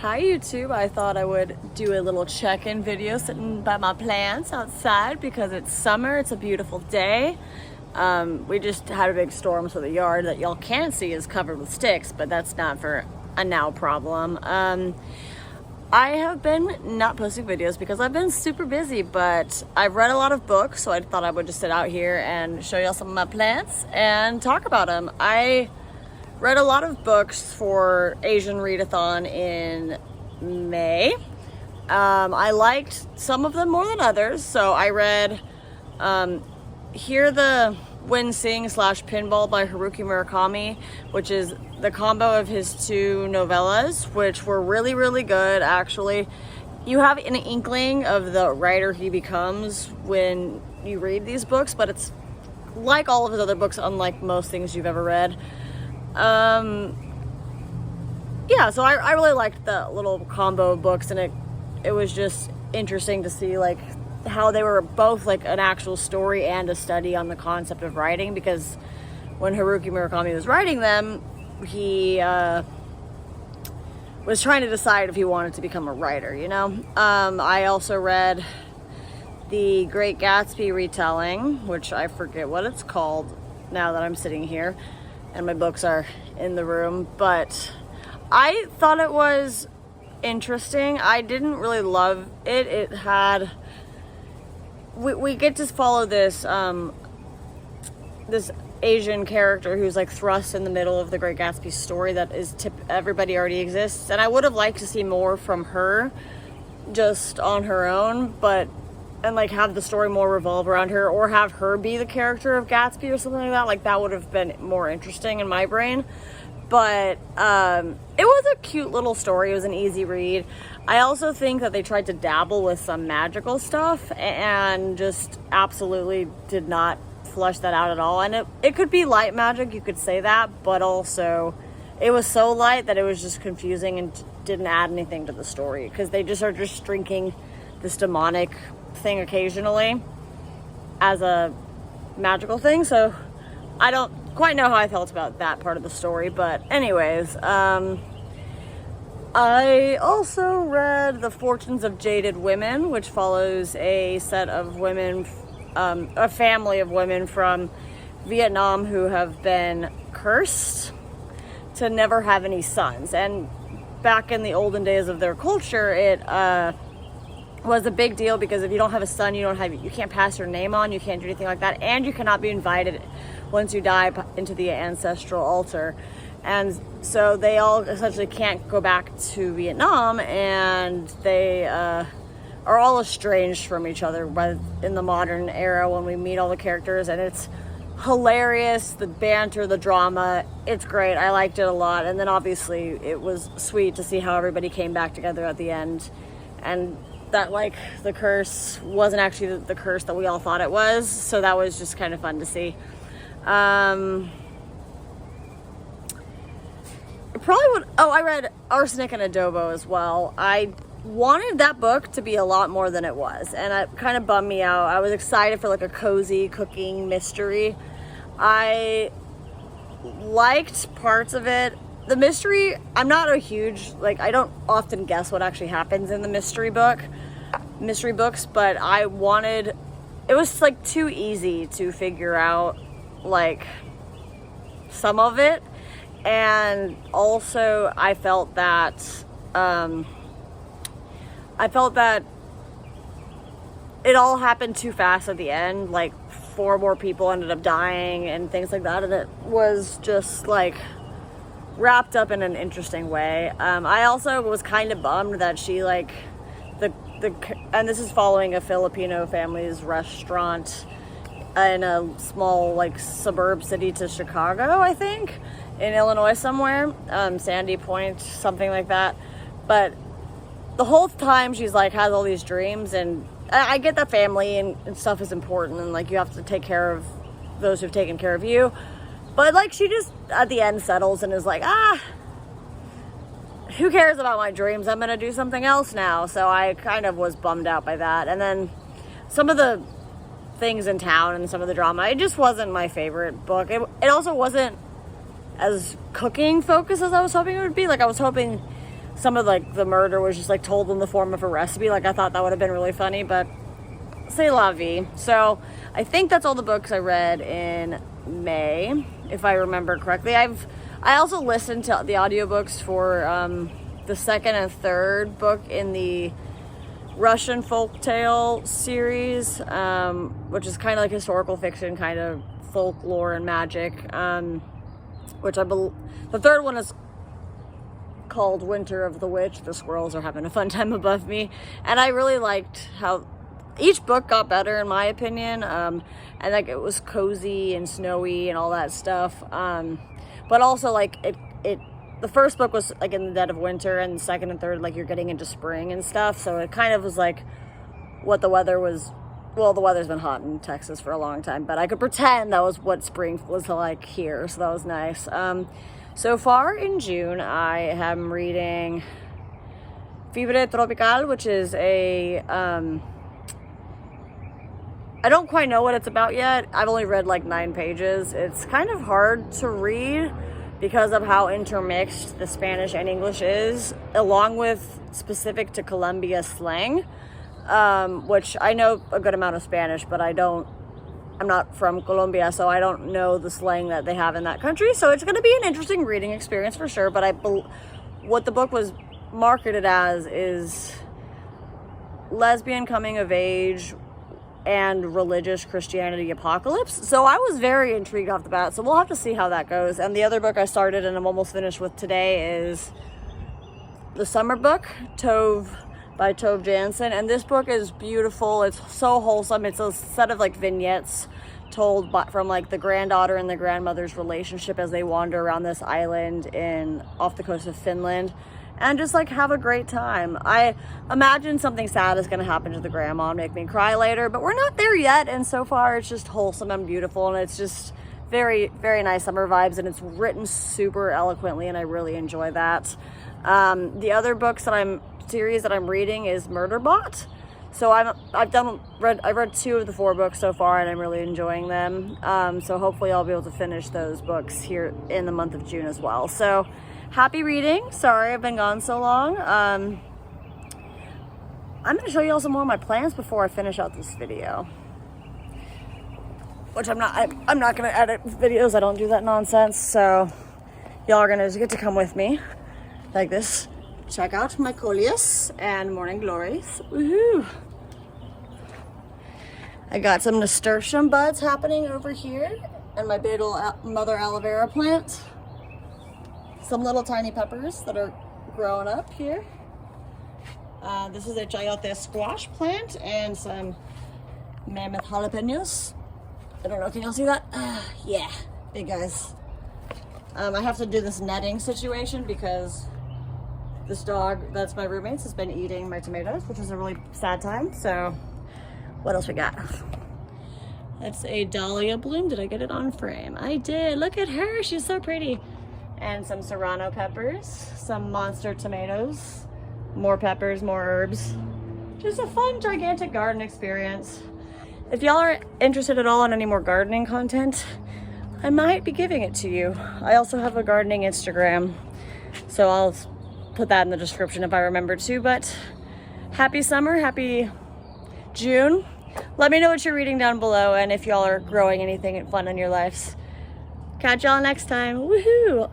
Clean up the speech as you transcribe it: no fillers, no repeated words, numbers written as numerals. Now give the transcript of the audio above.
Hi YouTube, I thought I would do a little check-in video sitting by my plants outside because it's summer, it's a beautiful day. We just had a big storm, so the yard that y'all can't see is covered with sticks, but that's not for a now problem. I have been not posting videos because I've been super busy, but I've read a lot of books, so I thought I would just sit out here and show y'all some of my plants and talk about them. I read a lot of books for Asian Readathon in May. I liked some of them more than others, so I read Hear the Wind Sing / Pinball by Haruki Murakami, which is the combo of his two novellas, which were really, really good, actually. You have an inkling of the writer he becomes when you read these books, but it's like all of his other books, unlike most things you've ever read. Yeah, so I really liked the little combo of books, and it was just interesting to see like how they were both like an actual story and a study on the concept of writing, because when Haruki Murakami was writing them, he was trying to decide if he wanted to become a writer, you know? I also read The Great Gatsby retelling, which I forget what it's called now that I'm sitting here and my books are in the room, but I thought it was interesting. I didn't really love it. It had, we get to follow this this Asian character who's like thrust in the middle of the Great Gatsby story that is everybody already exists, and I would have liked to see more from her just on her own, and like have the story more revolve around her, or have her be the character of Gatsby or something like that. Like that would have been more interesting in my brain. But it was a cute little story. It was an easy read. I also think that they tried to dabble with some magical stuff and just absolutely did not flesh that out at all. And it could be light magic, you could say that, but also it was so light that it was just confusing and didn't add anything to the story, because they just are just drinking this demonic thing occasionally as a magical thing. So I don't quite know how I felt about that part of the story, but anyways, I also read The Fortunes of Jaded Women, which follows a set of women, a family of women from Vietnam who have been cursed to never have any sons. And back in the olden days of their culture, it was a big deal, because if you don't have a son, you can't pass your name on, you can't do anything like that, and you cannot be invited once you die into the ancestral altar. And so they all essentially can't go back to Vietnam, and they are all estranged from each other in the modern era when we meet all the characters, and it's hilarious. The banter, the drama, it's great. I liked it a lot. And then obviously it was sweet to see how everybody came back together at the end, and that like the curse wasn't actually the curse that we all thought it was. So that was just kind of fun to see. I read Arsenic and Adobo as well. I wanted that book to be a lot more than it was, and it kind of bummed me out. I was excited for like a cozy cooking mystery. I liked parts of it. The mystery, I'm not a huge, like, I don't often guess what actually happens in the mystery books, but it was like too easy to figure out like some of it. And also I felt that it all happened too fast at the end. Like 4 more people ended up dying and things like that, and it was just like wrapped up in an interesting way. I also was kind of bummed that she like and this is following a Filipino family's restaurant in a small like suburb city to Chicago, I think, in Illinois somewhere, Sandy Point, something like that. But the whole time she's like has all these dreams, and I get that family and stuff is important, and like you have to take care of those who've taken care of you. But like she just at the end settles and is like, who cares about my dreams? I'm gonna do something else now. So I kind of was bummed out by that. And then some of the things in town and some of the drama, it just wasn't my favorite book. It also wasn't as cooking focused as I was hoping it would be. Like I was hoping some of like the murder was just like told in the form of a recipe. Like I thought that would have been really funny, but c'est la vie. So I think that's all the books I read in May, if I remember correctly. I also listened to the audiobooks for the second and third book in the Russian folktale series, which is kind of like historical fiction, kind of folklore and magic, which I believe the third one is called Winter of the Witch. The squirrels are having a fun time above me, and I really liked how each book got better in my opinion, and like it was cozy and snowy and all that stuff, but also like it the first book was like in the dead of winter, and the second and third like you're getting into spring and stuff, so it kind of was like what the weather was. Well, the weather's been hot in Texas for a long time, but I could pretend that was what spring was like here, so that was nice. So far in June, I am reading Fibre Tropical, which is a, I don't quite know what it's about yet. I've only read like 9 pages. It's kind of hard to read because of how intermixed the Spanish and English is, along with specific to Colombia slang. Which I know a good amount of Spanish, but I'm not from Colombia, so I don't know the slang that they have in that country. So it's going to be an interesting reading experience for sure. But what the book was marketed as is lesbian coming of age and religious Christianity apocalypse. So I was very intrigued off the bat. So we'll have to see how that goes. And the other book I started and I'm almost finished with today is the summer book, Tove, by Tove Jansson, and this book is beautiful. It's so wholesome. It's a set of like vignettes told from like the granddaughter and the grandmother's relationship as they wander around this island off the coast of Finland and just like have a great time. I imagine something sad is going to happen to the grandma and make me cry later, but we're not there yet, and so far it's just wholesome and beautiful, and it's just very, very nice summer vibes, and it's written super eloquently, and I really enjoy that. The other books series that I'm reading is Murderbot. So I've read 2 of the 4 books so far, and I'm really enjoying them. So hopefully I'll be able to finish those books here in the month of June as well. So happy reading. Sorry I've been gone so long. I'm going to show you all some more of my plans before I finish out this video. Which I'm not going to edit videos. I don't do that nonsense. So y'all are going to get to come with me like this. Check out my coleus and morning glories. Woohoo! I got some nasturtium buds happening over here, and my big old mother aloe vera plant. Some little tiny peppers that are growing up here. This is a chayote squash plant and some mammoth jalapenos. I don't know, can y'all see that? Yeah, big guys. I have to do this netting situation because this dog that's my roommate's has been eating my tomatoes, which is a really sad time. So what else we got? That's a dahlia bloom. Did I get it on frame? I did. Look at her. She's so pretty. And some serrano peppers, some monster tomatoes, more peppers, more herbs. Just a fun, gigantic garden experience. If y'all are interested at all in any more gardening content, I might be giving it to you. I also have a gardening Instagram, so I'll put that in the description if I remember to. But happy summer, happy June. Let me know what you're reading down below, and if y'all are growing anything fun in your lives. Catch y'all next time. Woohoo!